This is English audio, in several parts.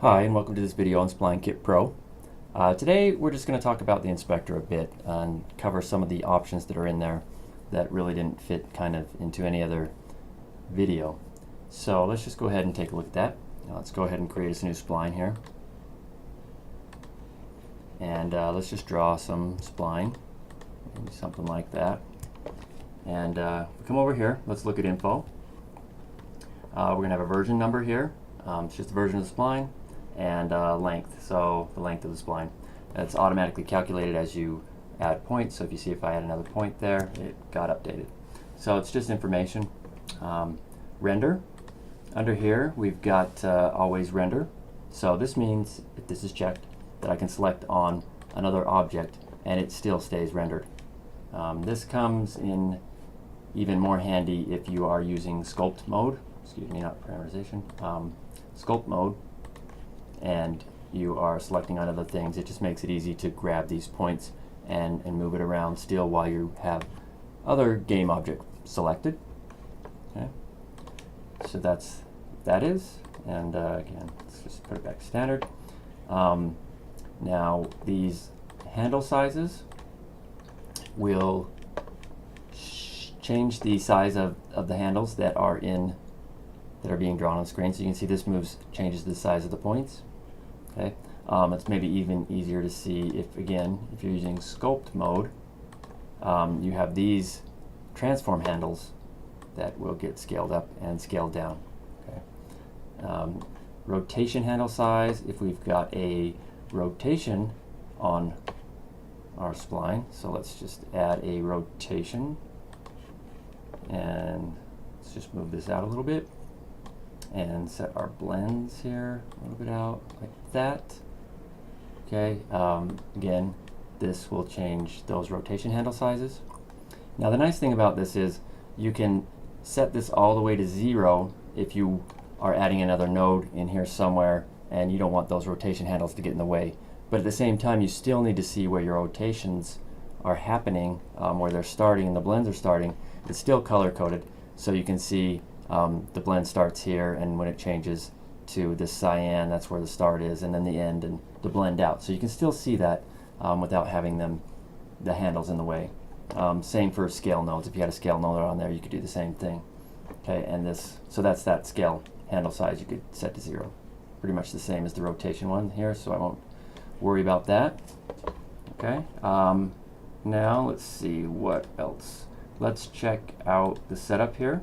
Hi, and welcome to this video on Spline Kit Pro. Today we're just going to talk about the inspector a bit and cover some of the options that are in there that really didn't fit kind of into any other video. So let's just go ahead and take a look at that. Now let's go ahead and create us a new spline here. And let's just draw some spline, maybe something like that. And come over here, let's look at info. We're going to have a version number here. It's just the version of the spline. And length, so the length of the spline. It's automatically calculated as you add points, so if you see if I add another point there, it got updated. So it's just information. Render. Under here we've got always render, so this means, if this is checked, that I can select on another object and it still stays rendered. This comes in even more handy if you are using sculpt mode, not parameterization, sculpt mode, and you are selecting on other things. It just makes it easy to grab these points and move it around still while you have other game object selected. Okay, so that is, and again, let's just put it back to standard. Now these handle sizes will change the size of the handles that are being drawn on the screen. So you can see this changes the size of the points. Okay, it's maybe even easier to see if you're using sculpt mode, you have these transform handles that will get scaled up and scaled down. Okay, rotation handle size, if we've got a rotation on our spline, so let's just add a rotation, and let's just move this out a little bit and set our blends here a little bit out like that. Okay, again, this will change those rotation handle sizes. Now the nice thing about this is you can set this all the way to 0 if you are adding another node in here somewhere and you don't want those rotation handles to get in the way. But at the same time, you still need to see where your rotations are happening, where they're starting and the blends are starting. It's still color coded, so you can see the blend starts here, and when it changes to this cyan, that's where the start is, and then the end and the blend out. So you can still see that without having the handles in the way. Same for scale nodes. If you had a scale node on there, you could do the same thing. Okay, and so that's that scale handle size you could set to 0. Pretty much the same as the rotation one here, so I won't worry about that. Okay, now let's see what else. Let's check out the setup here.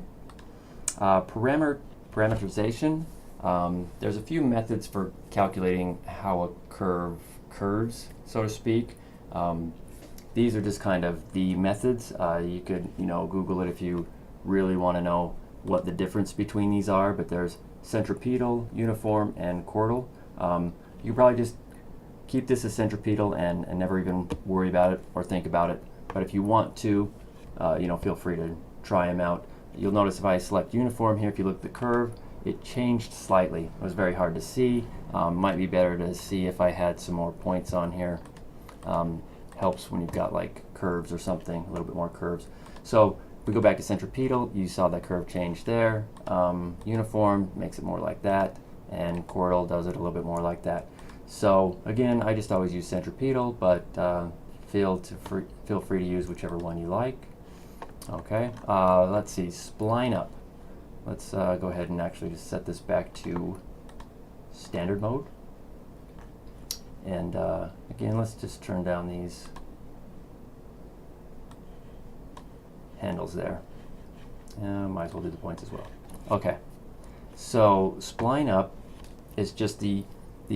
Parameterization. There's a few methods for calculating how a curve curves, so to speak. These are just kind of the methods. You could, Google it if you really want to know what the difference between these are, but there's centripetal, uniform, and chordal. You probably just keep this as centripetal and never even worry about it or think about it. But if you want to, feel free to try them out. You'll notice if I select uniform here, if you look at the curve, it changed slightly. It was very hard to see. Might be better to see if I had some more points on here. Helps when you've got like curves or something, a little bit more curves. So if we go back to centripetal, you saw that curve change there. Uniform makes it more like that, and chordal does it a little bit more like that. So again, I just always use centripetal, but feel free to use whichever one you like. Okay, let's see, spline up. Let's go ahead and actually just set this back to standard mode. And again, let's just turn down these handles there. Might as well do the points as well. Okay, so spline up is just the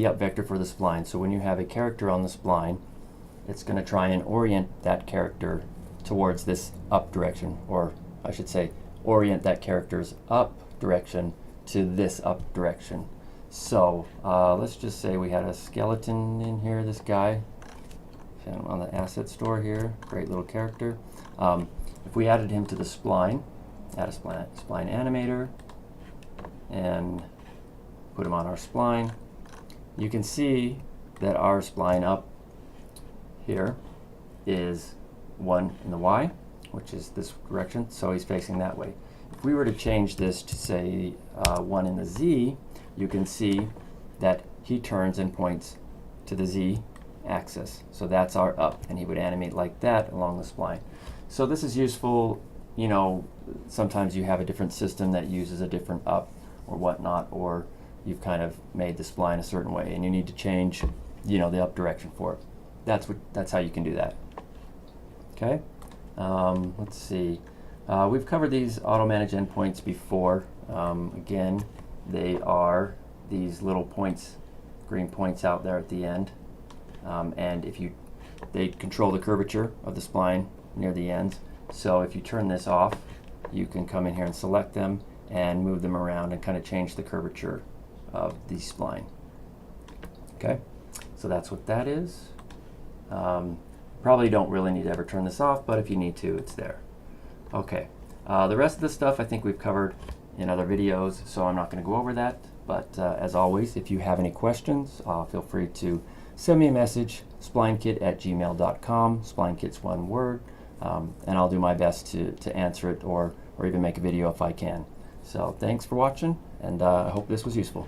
up vector for the spline. So when you have a character on the spline, it's going to try and orient that character towards this up direction, or I should say orient that character's up direction to this up direction. So let's just say we had a skeleton in here, this guy, found him on the asset store here, great little character. If we added him to the spline, add a spline animator, and put him on our spline, you can see that our spline up here is 1 in the Y, which is this direction, so he's facing that way. If we were to change this to say 1 in the Z, you can see that he turns and points to the Z axis. So that's our up, and he would animate like that along the spline. So this is useful, you know, sometimes you have a different system that uses a different up or whatnot, or you've kind of made the spline a certain way and you need to change, you know, the up direction for it. That's how you can do that. Okay, let's see. We've covered these auto-manage endpoints before. Again, they are these little points, green points out there at the end, and they control the curvature of the spline near the ends. So if you turn this off, you can come in here and select them and move them around and kind of change the curvature of the spline. Okay, so that's what that is. Probably don't really need to ever turn this off, but if you need to, it's there. Okay, the rest of the stuff I think we've covered in other videos, so I'm not going to go over that. But as always, if you have any questions, feel free to send me a message, splinekit@gmail.com. Splinekit's one word, and I'll do my best to answer it or even make a video if I can. So thanks for watching, and I hope this was useful.